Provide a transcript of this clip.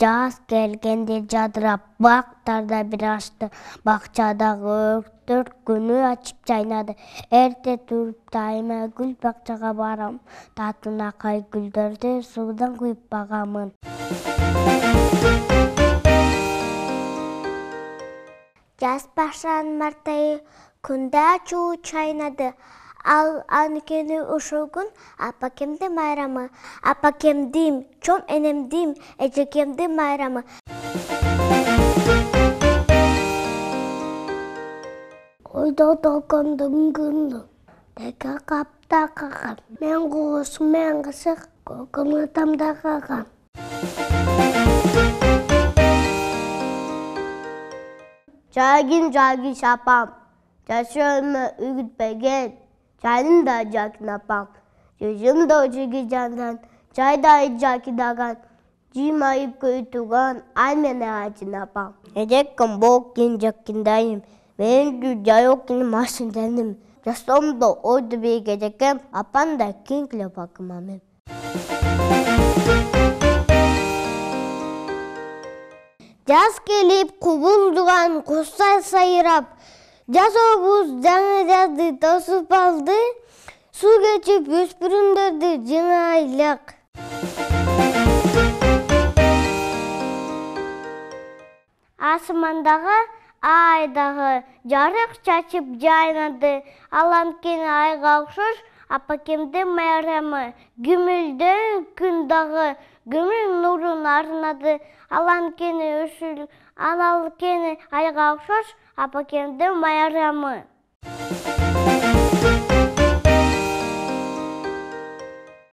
Жаз келгенде жадырап бактарда бир ашты, бакчадагы өрттөр күнү ачып жайнады. Эрте туруп дайыма гүл бакчага барам, татынакай гүлдөрдү суудан куюп багамын. Жаз баштаган март айы күндө ачуу чайнады. Ал анткени ошол күн апакемдин майрамы. Апакемдин, чоң энемдин, эжекемдин майрамы. Ойдо толкондун күнү, дека капта калган. Мен кугус, мен кысык, көкөм атамда калган. Жагин шапам, жашоомо үгүтпеген, жайында жакин апам. Жүзүмдө жиги жандан, жайдай жакидаган, жыймайып көйтүган, ай мене ачын апам. Эжеккем болкин жакиндайым, мен жайокин машинденим. Жашоомдо ойду бийик эжекем, апанда кинклеп акымамым. Жаз келип кубулдуган куштай сайрап, жашообуз жаңы жазды тосуп алды, суу кечип өспүрүмдөрдү жыңайлык. Асмандагы айдагы жарык чачып жайнады, ал анткени айга окшош апакемдин майрамы. Күмүлдөн күн дагы көңүл нурун арнады, ал анткени айга окшош апакемдин майрамы.